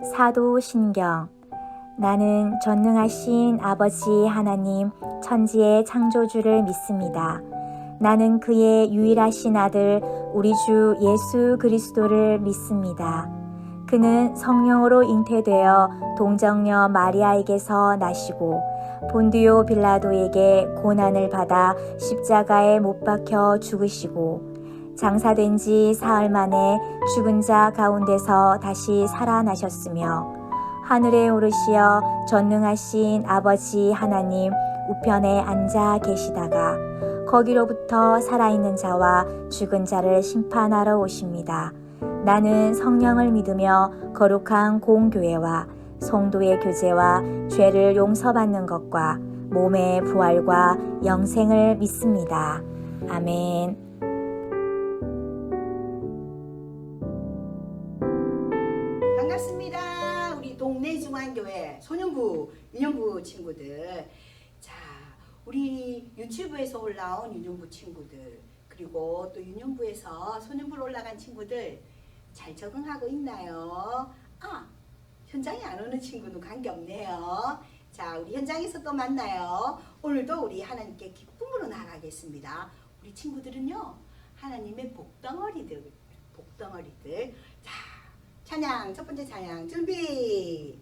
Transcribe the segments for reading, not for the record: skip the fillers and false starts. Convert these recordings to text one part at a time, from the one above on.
사도신경. 나는 전능하신 아버지 하나님 천지의 창조주를 믿습니다. 나는 그의 유일하신 아들 우리 주 예수 그리스도를 믿습니다. 그는 성령으로 잉태되어 동정녀 마리아에게서 나시고 본디오 빌라도에게 고난을 받아 십자가에 못 박혀 죽으시고 장사된 지 사흘 만에 죽은 자 가운데서 다시 살아나셨으며 하늘에 오르시어 전능하신 아버지 하나님 우편에 앉아 계시다가 거기로부터 살아있는 자와 죽은 자를 심판하러 오십니다. 나는 성령을 믿으며 거룩한 공교회와 성도의 교제와 죄를 용서받는 것과 몸의 부활과 영생을 믿습니다. 아멘. 반갑습니다. 우리 동네 중앙교회 소년부, 유년부 친구들. 자, 우리 유튜브에서 올라온 유년부 친구들, 그리고 또 유년부에서 소년부로 올라간 친구들 잘 적응하고 있나요? 현장에 안 오는 친구는 관계없네요. 자, 우리 현장에서 또 만나요. 오늘도 우리 하나님께 기쁨으로 나아가겠습니다. 우리 친구들은요, 하나님의 복덩어리들. 자, 찬양, 첫 번째 찬양 준비.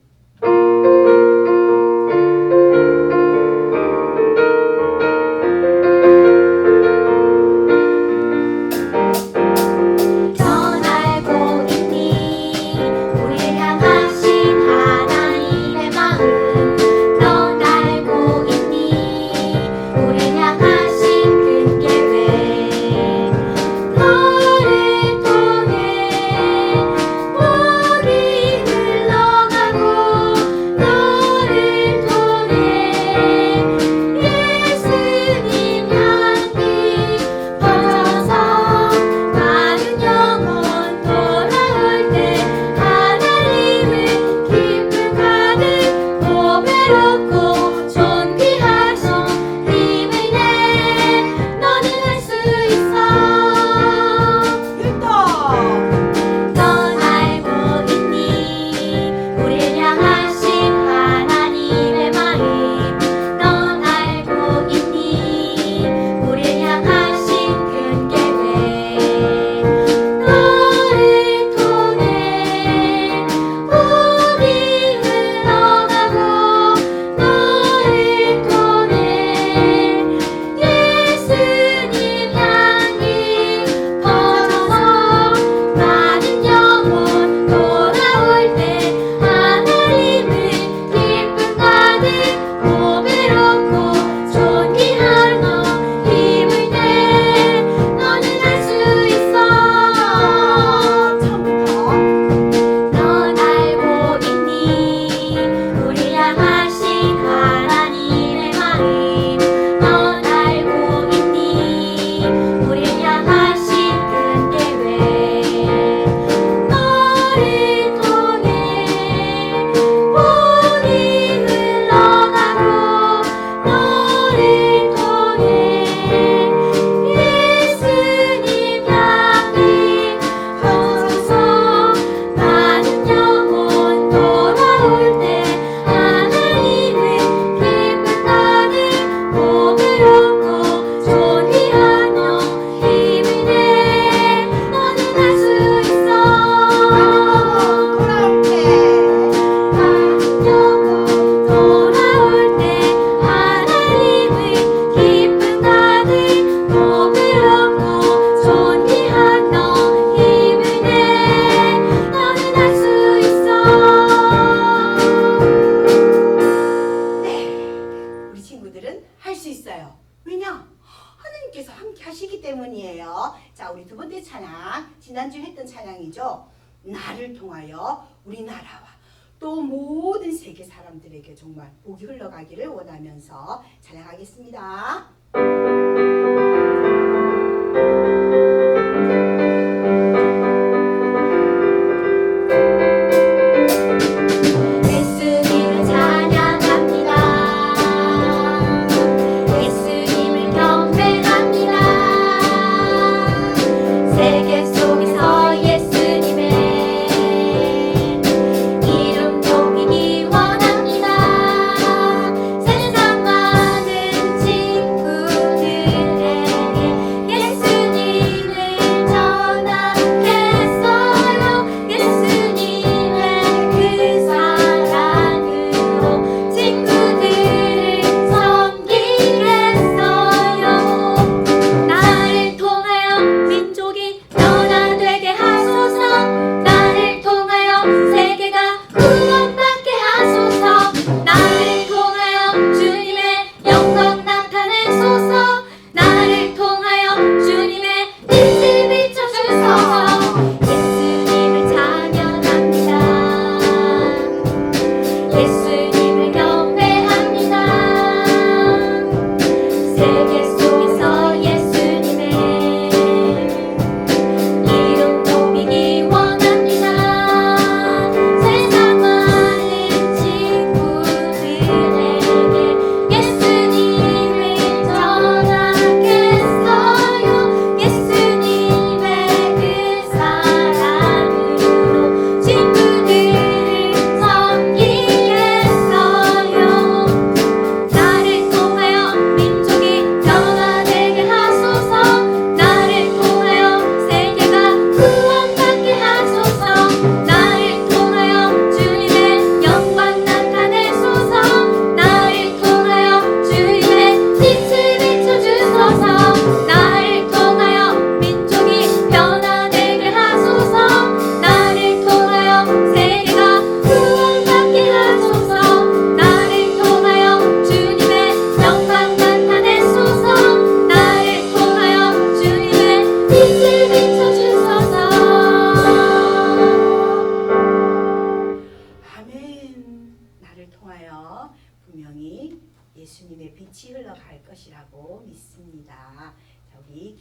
지난주에 했던 찬양이죠. 나를 통하여 우리나라와 또 모든 세계 사람들에게 정말 복이 흘러가기를 원하면서 찬양하겠습니다. 세계 속에서 예수님의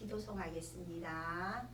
기도 송하겠습니다.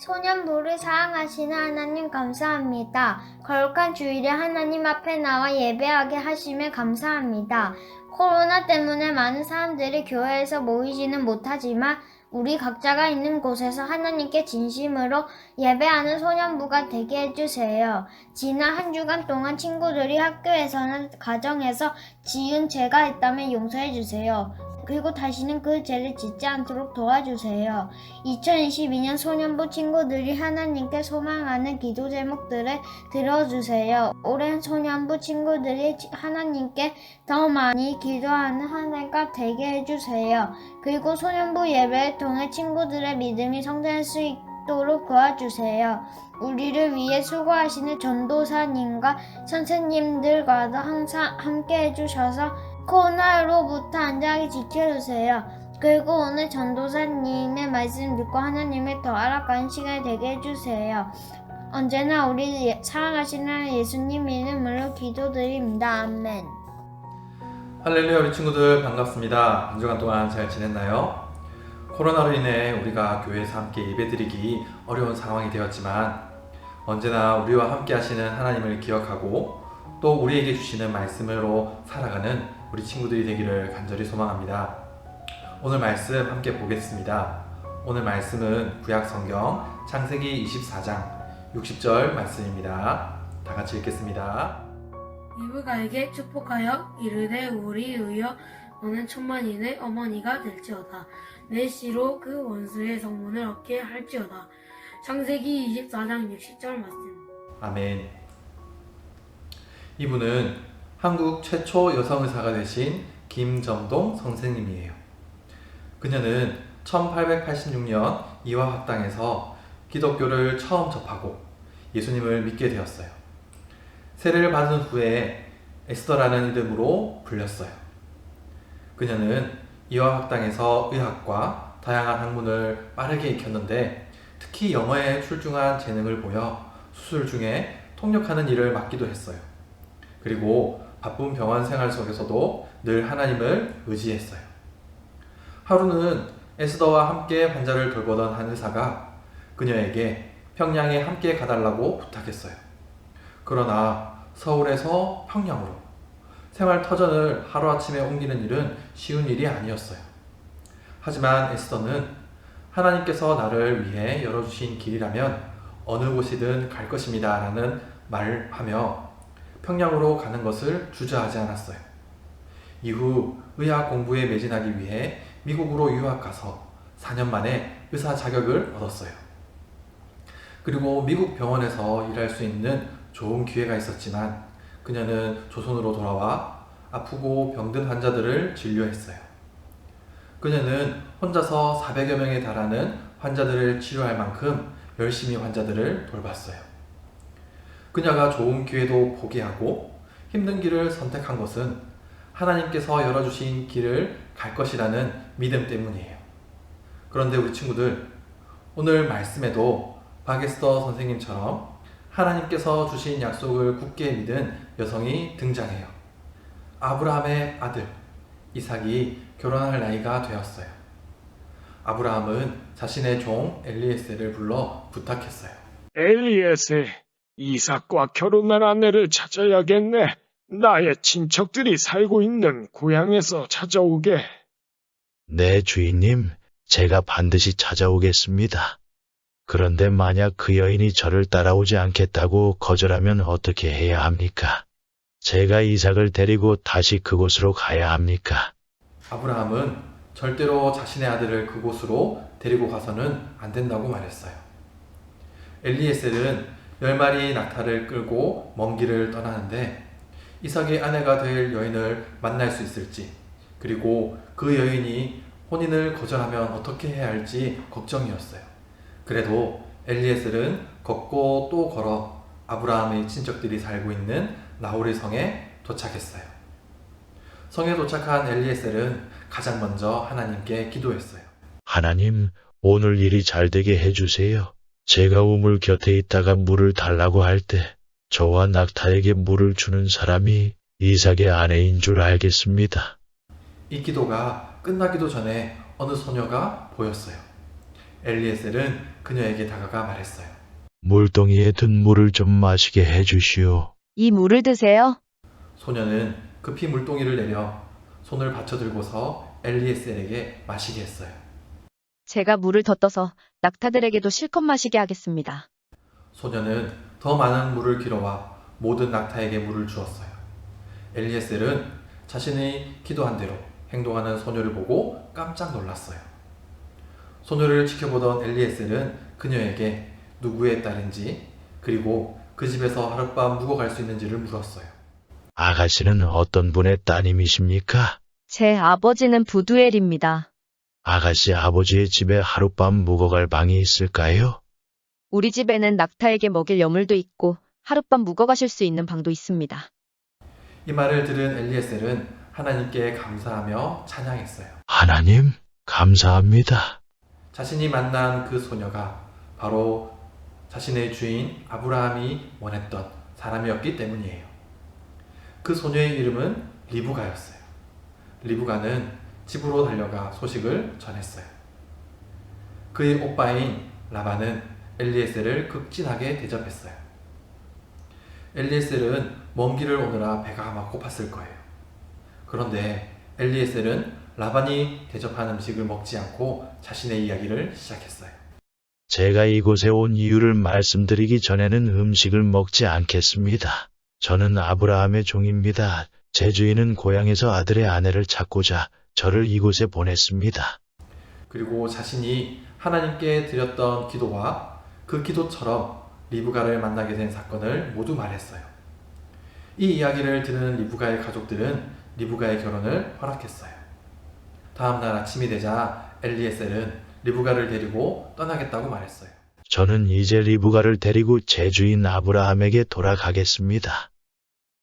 소년부를 사랑하시는 하나님 감사합니다. 거룩한 주일에 하나님 앞에 나와 예배하게 하심에 감사합니다. 코로나 때문에 많은 사람들이 교회에서 모이지는 못하지만 우리 각자가 있는 곳에서 하나님께 진심으로 예배하는 소년부가 되게 해주세요. 지난 한 주간 동안 친구들이 학교에서나 가정에서 지은 죄가 있다면 용서해주세요. 그리고 다시는 그 죄를 짓지 않도록 도와주세요. 2022년 소년부 친구들이 하나님께 소망하는 기도 제목들을 들어주세요. 올해 소년부 친구들이 하나님께 더 많이 기도하는 한 해가 되게 해주세요. 그리고 소년부 예배를 통해 친구들의 믿음이 성장할 수 있도록 도와주세요. 우리를 위해 수고하시는 전도사님과 선생님들과도 항상 함께 해주셔서 코로나로부터 안전하게 지켜주세요. 그리고 오늘 전도사님의 말씀 듣고 하나님을 더 알아가는 시간이 되게 해주세요. 언제나 우리 사랑하시는 예수님 이름으로 기도드립니다. 아멘. 할렐루야, 우리 친구들 반갑습니다. 한 주간 동안 잘 지냈나요? 코로나로 인해 우리가 교회에서 함께 예배드리기 어려운 상황이 되었지만 언제나 우리와 함께 하시는 하나님을 기억하고 또 우리에게 주시는 말씀으로 살아가는 우리 친구들이 되기를 간절히 소망합니다. 오늘 말씀 함께 보겠습니다. 오늘 말씀은 구약성경 창세기 24장 60절 말씀입니다. 다 같이 읽겠습니다. 리브가에게 축복하여 이르되 우리 의여 너는 천만인의 어머니가 될지어다. 내 씨로 그 원수의 성문을 얻게 할지어다. 창세기 24장 60절 말씀. 아멘. 이분은 한국 최초 여성의사가 되신 김정동 선생님이에요. 그녀는 1886년 이화학당에서 기독교를 처음 접하고 예수님을 믿게 되었어요. 세례를 받은 후에 에스더라는 이름으로 불렸어요. 그녀는 이화학당에서 의학과 다양한 학문을 빠르게 익혔는데 특히 영어에 출중한 재능을 보여 수술 중에 통역하는 일을 맡기도 했어요. 그리고 바쁜 병원 생활 속에서도 늘 하나님을 의지했어요. 하루는 에스더와 함께 환자를 돌보던 한 의사가 그녀에게 평양에 함께 가달라고 부탁했어요. 그러나 서울에서 평양으로 생활 터전을 하루아침에 옮기는 일은 쉬운 일이 아니었어요. 하지만 에스더는 하나님께서 나를 위해 열어주신 길이라면 어느 곳이든 갈 것입니다 라는 말하며 평양으로 가는 것을 주저하지 않았어요. 이후 의학 공부에 매진하기 위해 미국으로 유학 가서 4년 만에 의사 자격을 얻었어요. 그리고 미국 병원에서 일할 수 있는 좋은 기회가 있었지만 그녀는 조선으로 돌아와 아프고 병든 환자들을 진료했어요. 그녀는 혼자서 400여 명에 달하는 환자들을 치료할 만큼 열심히 환자들을 돌봤어요. 그녀가 좋은 기회도 포기하고 힘든 길을 선택한 것은 하나님께서 열어주신 길을 갈 것이라는 믿음 때문이에요. 그런데 우리 친구들, 오늘 말씀에도 바게스터 선생님처럼 하나님께서 주신 약속을 굳게 믿은 여성이 등장해요. 아브라함의 아들 이삭이 결혼할 나이가 되었어요. 아브라함은 자신의 종 엘리에셀을 불러 부탁했어요. 엘리에셀, 이삭과 결혼할 아내를 찾아야겠네. 나의 친척들이 살고 있는 고향에서 찾아오게. 네, 주인님, 제가 반드시 찾아오겠습니다. 그런데 만약 그 여인이 저를 따라오지 않겠다고 거절하면 어떻게 해야 합니까? 제가 이삭을 데리고 다시 그곳으로 가야 합니까? 아브라함은 절대로 자신의 아들을 그곳으로 데리고 가서는 안 된다고 말했어요. 엘리에셀은 10마리 낙타를 끌고 먼 길을 떠나는데 이삭의 아내가 될 여인을 만날 수 있을지, 그리고 그 여인이 혼인을 거절하면 어떻게 해야 할지 걱정이었어요. 그래도 엘리에셀은 걷고 또 걸어 아브라함의 친척들이 살고 있는 나홀의 성에 도착했어요. 성에 도착한 엘리에셀은 가장 먼저 하나님께 기도했어요. 하나님, 오늘 일이 잘 되게 해주세요. 제가 우물 곁에 있다가 물을 달라고 할 때 저와 낙타에게 물을 주는 사람이 이삭의 아내인 줄 알겠습니다. 이 기도가 끝나기도 전에 어느 소녀가 보였어요. 엘리에셀은 그녀에게 다가가 말했어요. 물동이에 든 물을 좀 마시게 해주시오. 이 물을 드세요. 소녀는 급히 물동이를 내려 손을 받쳐 들고서 엘리에셀에게 마시게 했어요. 제가 물을 더 떠서 낙타들에게도 실컷 마시게 하겠습니다. 소녀는 더 많은 물을 길어와 모든 낙타에게 물을 주었어요. 엘리에셀은 자신이 기도한 대로 행동하는 소녀를 보고 깜짝 놀랐어요. 소녀를 지켜보던 엘리에셀은 그녀에게 누구의 딸인지, 그리고 그 집에서 하룻밤 묵어갈 수 있는지를 물었어요. 아가씨는 어떤 분의 따님이십니까? 제 아버지는 부두엘입니다. 아가씨 아버지의 집에 하룻밤 묵어갈 방이 있을까요? 우리 집에는 낙타에게 먹일 여물도 있고 하룻밤 묵어가실 수 있는 방도 있습니다. 이 말을 들은 엘리에셀은 하나님께 감사하며 찬양했어요. 하나님, 감사합니다. 자신이 만난 그 소녀가 바로 자신의 주인 아브라함이 원했던 사람이었기 때문이에요. 그 소녀의 이름은 리브가였어요. 리브가는 집으로 달려가 소식을 전했어요. 그의 오빠인 라반은 엘리에셀을 극진하게 대접했어요. 엘리에셀은 먼 길을 오느라 배가 아마 고팠을 거예요. 그런데 엘리에셀은 라반이 대접한 음식을 먹지 않고 자신의 이야기를 시작했어요. 제가 이곳에 온 이유를 말씀드리기 전에는 음식을 먹지 않겠습니다. 저는 아브라함의 종입니다. 제 주인은 고향에서 아들의 아내를 찾고자 저를 이곳에 보냈습니다. 그리고 자신이 하나님께 드렸던 기도와 그 기도처럼 리브가를 만나게 된 사건을 모두 말했어요. 이 이야기를 들은 리브가의 가족들은 리브가의 결혼을 허락했어요. 다음 날 아침이 되자 엘리에셀은 리브가를 데리고 떠나겠다고 말했어요. 저는 이제 리브가를 데리고 제 주인 아브라함에게 돌아가겠습니다.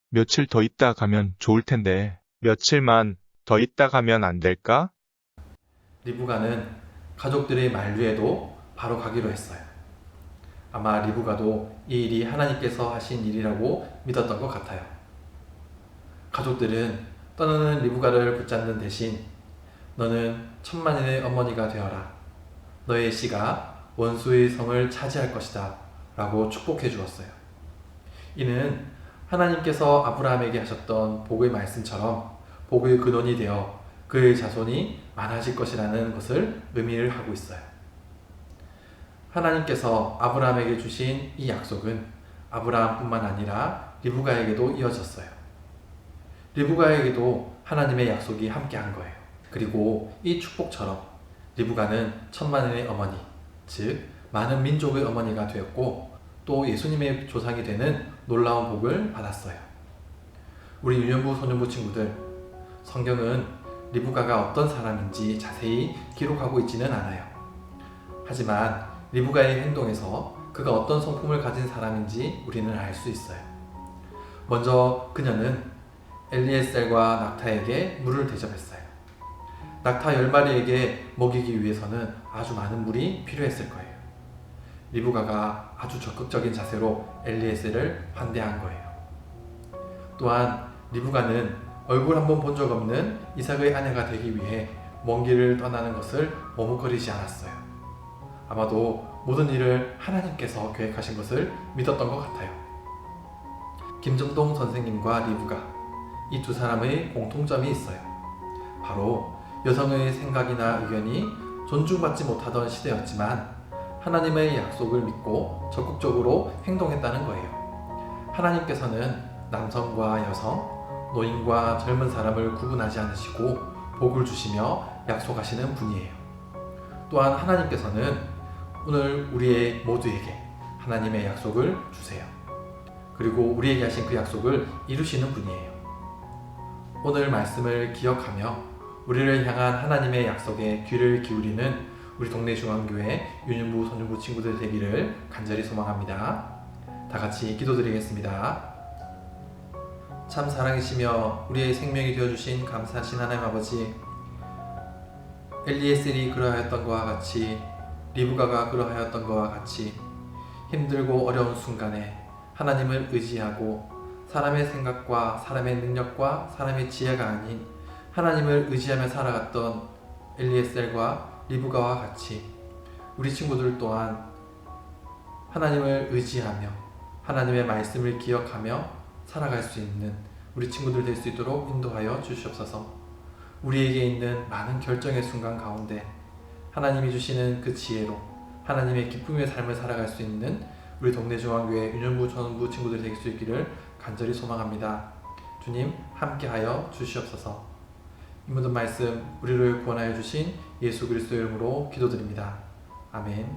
며칠 더 있다 가면 좋을 텐데, 며칠만 더 있다 가면 안 될까? 리브가는 가족들의 만류에도 바로 가기로 했어요. 아마 리브가도 이 일이 하나님께서 하신 일이라고 믿었던 것 같아요. 가족들은 떠나는 리브가를 붙잡는 대신 너는 천만인의 어머니가 되어라. 너의 씨가 원수의 성을 차지할 것이다. 라고 축복해 주었어요. 이는 하나님께서 아브라함에게 하셨던 복의 말씀처럼 복의 근원이 되어 그의 자손이 많아질 것이라는 것을 의미를 하고 있어요. 하나님께서 아브라함에게 주신 이 약속은 아브라함뿐만 아니라 리브가에게도 이어졌어요. 리브가에게도 하나님의 약속이 함께한 거예요. 그리고 이 축복처럼 리브가는 천만인의 어머니, 즉 많은 민족의 어머니가 되었고 또 예수님의 조상이 되는 놀라운 복을 받았어요. 우리 유년부 소년부 친구들, 성경은 리브가가 어떤 사람인지 자세히 기록하고 있지는 않아요. 하지만 리브가의 행동에서 그가 어떤 성품을 가진 사람인지 우리는 알 수 있어요. 먼저 그녀는 엘리에셀과 낙타에게 물을 대접했어요. 낙타 10마리에게 먹이기 위해서는 아주 많은 물이 필요했을 거예요. 리브가가 아주 적극적인 자세로 엘리에셀을 환대한 거예요. 또한 리브가는 얼굴 한번 본 적 없는 이삭의 아내가 되기 위해 먼 길을 떠나는 것을 머뭇거리지 않았어요. 아마도 모든 일을 하나님께서 계획하신 것을 믿었던 것 같아요. 김정동 선생님과 리브가, 이 두 사람의 공통점이 있어요. 바로 여성의 생각이나 의견이 존중받지 못하던 시대였지만 하나님의 약속을 믿고 적극적으로 행동했다는 거예요. 하나님께서는 남성과 여성, 노인과 젊은 사람을 구분하지 않으시고 복을 주시며 약속하시는 분이에요. 또한 하나님께서는 오늘 우리의 모두에게 하나님의 약속을 주세요. 그리고 우리에게 하신 그 약속을 이루시는 분이에요. 오늘 말씀을 기억하며 우리를 향한 하나님의 약속에 귀를 기울이는 우리 동네 중앙교회 유년부 소년부 친구들 되기를 간절히 소망합니다. 다 같이 기도드리겠습니다. 참 사랑이시며 우리의 생명이 되어주신 감사하신 하나님 아버지, 엘리에셀이 그러하였던 것과 같이, 리브가가 그러하였던 것과 같이 힘들고 어려운 순간에 하나님을 의지하고 사람의 생각과 사람의 능력과 사람의 지혜가 아닌 하나님을 의지하며 살아갔던 엘리에셀과 리브가와 같이 우리 친구들 또한 하나님을 의지하며 하나님의 말씀을 기억하며 살아갈 수 있는 우리 친구들 될 수 있도록 인도하여 주시옵소서. 우리에게 있는 많은 결정의 순간 가운데 하나님이 주시는 그 지혜로 하나님의 기쁨의 삶을 살아갈 수 있는 우리 동네 중앙교회 유년부 전부 친구들이 될 수 있기를 간절히 소망합니다. 주님 함께하여 주시옵소서. 이 모든 말씀 우리를 구원하여 주신 예수 그리스도의 이름으로 기도드립니다. 아멘.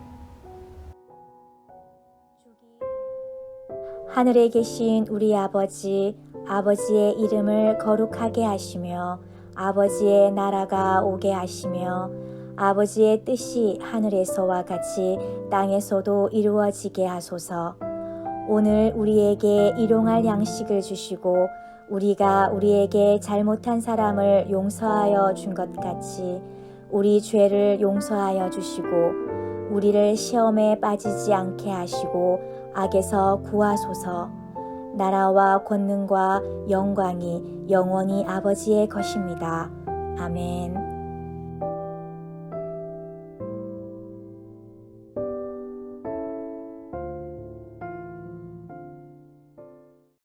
하늘에 계신 우리 아버지, 아버지의 이름을 거룩하게 하시며 아버지의 나라가 오게 하시며 아버지의 뜻이 하늘에서와 같이 땅에서도 이루어지게 하소서. 오늘 우리에게 일용할 양식을 주시고 우리가 우리에게 잘못한 사람을 용서하여 준 것 같이 우리 죄를 용서하여 주시고 우리를 시험에 빠지지 않게 하시고 악에서 구하소서. 나라와 권능과 영광이 영원히 아버지의 것입니다. 아멘.